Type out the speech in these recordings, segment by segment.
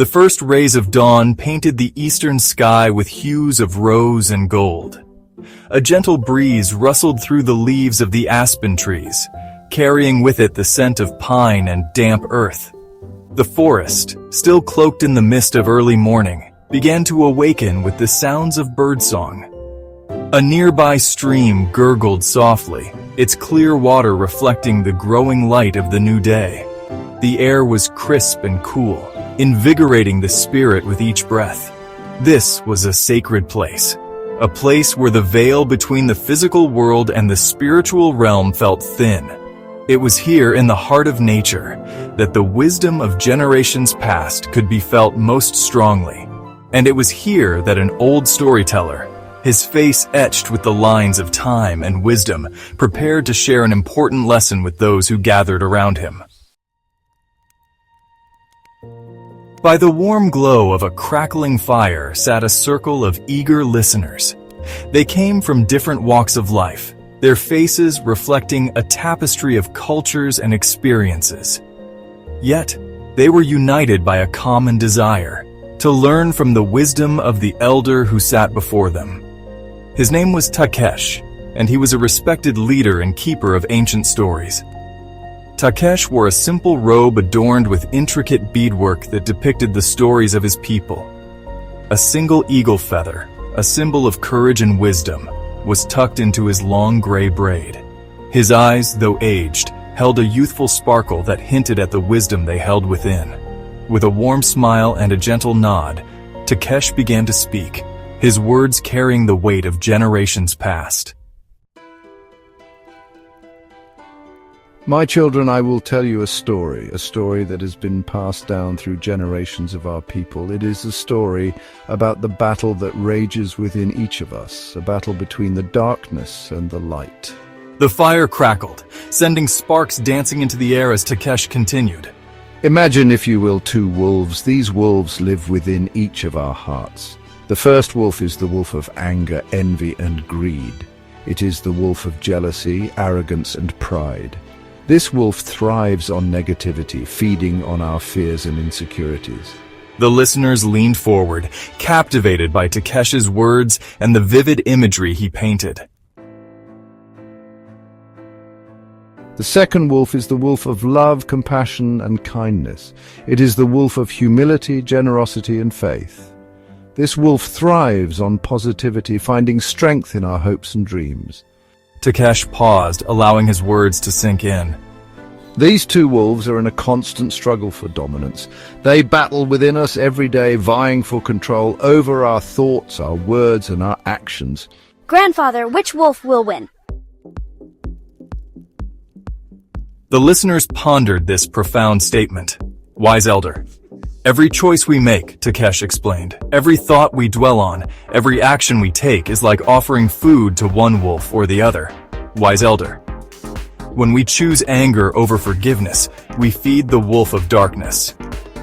The first rays of dawn painted the eastern sky with hues of rose and gold. A gentle breeze rustled through the leaves of the aspen trees, carrying with it the scent of pine and damp earth. The forest, still cloaked in the mist of early morning, began to awaken with the sounds of birdsong. A nearby stream gurgled softly, its clear water reflecting the growing light of the new day. The air was crisp and cool, invigorating the spirit with each breath. This was a sacred place, a place where the veil between the physical world and the spiritual realm felt thin. It was here in the heart of nature that the wisdom of generations past could be felt most strongly. And it was here that an old storyteller, his face etched with the lines of time and wisdom, prepared to share an important lesson with those who gathered around him. By the warm glow of a crackling fire sat a circle of eager listeners. They came from different walks of life, their faces reflecting a tapestry of cultures and experiences. Yet, they were united by a common desire, to learn from the wisdom of the elder who sat before them. His name was Takesh, and he was a respected leader and keeper of ancient stories. Takesh wore a simple robe adorned with intricate beadwork that depicted the stories of his people. A single eagle feather, a symbol of courage and wisdom, was tucked into his long gray braid. His eyes, though aged, held a youthful sparkle that hinted at the wisdom they held within. With a warm smile and a gentle nod, Takesh began to speak, his words carrying the weight of generations past. My children, I will tell you a story that has been passed down through generations of our people. It is a story about the battle that rages within each of us, a battle between the darkness and the light. The fire crackled, sending sparks dancing into the air as Takesh continued. Imagine, if you will, two wolves. These wolves live within each of our hearts. The first wolf is the wolf of anger, envy, and greed. It is the wolf of jealousy, arrogance, and pride. This wolf thrives on negativity, feeding on our fears and insecurities. The listeners leaned forward, captivated by Takesh's words and the vivid imagery he painted. The second wolf is the wolf of love, compassion, and kindness. It is the wolf of humility, generosity, and faith. This wolf thrives on positivity, finding strength in our hopes and dreams. Takesh paused, allowing his words to sink in. These two wolves are in a constant struggle for dominance. They battle within us every day, vying for control over our thoughts, our words, and our actions. Grandfather, which wolf will win? The listeners pondered this profound statement. Wise elder. Every choice we make, Takesh explained, every thought we dwell on, every action we take is like offering food to one wolf or the other. Wise elder. When we choose anger over forgiveness, we feed the wolf of darkness.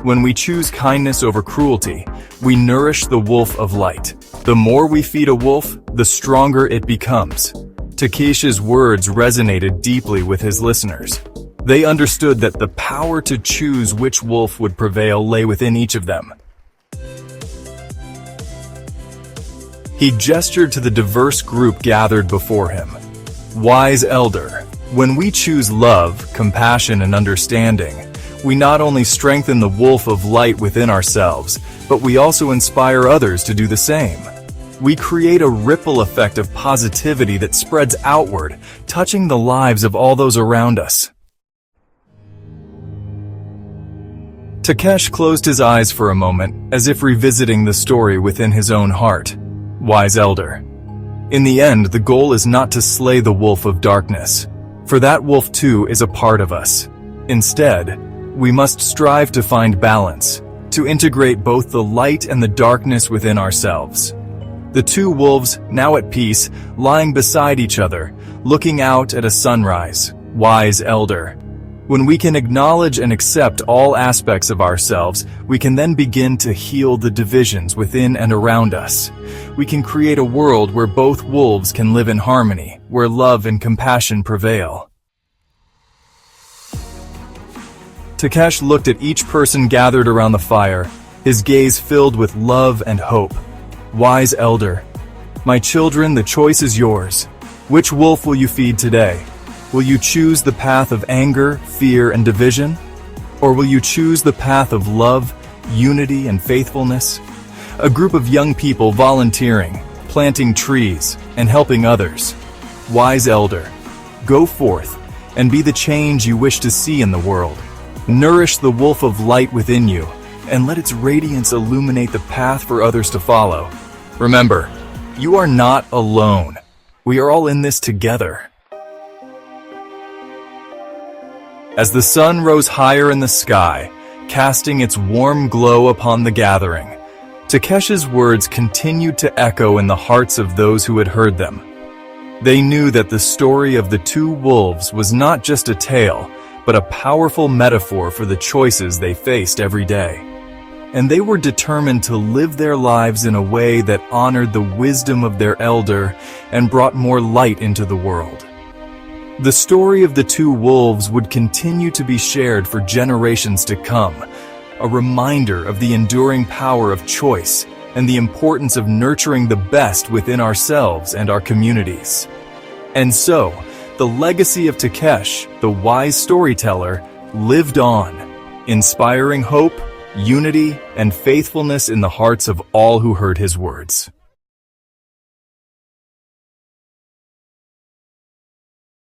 When we choose kindness over cruelty, we nourish the wolf of light. The more we feed a wolf, the stronger it becomes. Takesh's words resonated deeply with his listeners. They understood that the power to choose which wolf would prevail lay within each of them. He gestured to the diverse group gathered before him. Wise elder, when we choose love, compassion, and understanding, we not only strengthen the wolf of light within ourselves, but we also inspire others to do the same. We create a ripple effect of positivity that spreads outward, touching the lives of all those around us. Takesh closed his eyes for a moment, as if revisiting the story within his own heart. Wise elder. In the end, the goal is not to slay the wolf of darkness, for that wolf too is a part of us. Instead, we must strive to find balance, to integrate both the light and the darkness within ourselves. The two wolves, now at peace, lying beside each other, looking out at a sunrise. Wise elder. When we can acknowledge and accept all aspects of ourselves, we can then begin to heal the divisions within and around us. We can create a world where both wolves can live in harmony, where love and compassion prevail. Takesh looked at each person gathered around the fire, his gaze filled with love and hope. Wise elder, my children, the choice is yours. Which wolf will you feed today? Will you choose the path of anger, fear, and division? Or will you choose the path of love, unity, and faithfulness? A group of young people volunteering, planting trees, and helping others. Wise elder, go forth and be the change you wish to see in the world. Nourish the wolf of light within you, and let its radiance illuminate the path for others to follow. Remember, you are not alone. We are all in this together. As the sun rose higher in the sky, casting its warm glow upon the gathering, Takesha's words continued to echo in the hearts of those who had heard them. They knew that the story of the two wolves was not just a tale, but a powerful metaphor for the choices they faced every day. And they were determined to live their lives in a way that honored the wisdom of their elder and brought more light into the world. The story of the two wolves would continue to be shared for generations to come, a reminder of the enduring power of choice and the importance of nurturing the best within ourselves and our communities. And so, the legacy of Takesh, the wise storyteller, lived on, inspiring hope, unity, and faithfulness in the hearts of all who heard his words.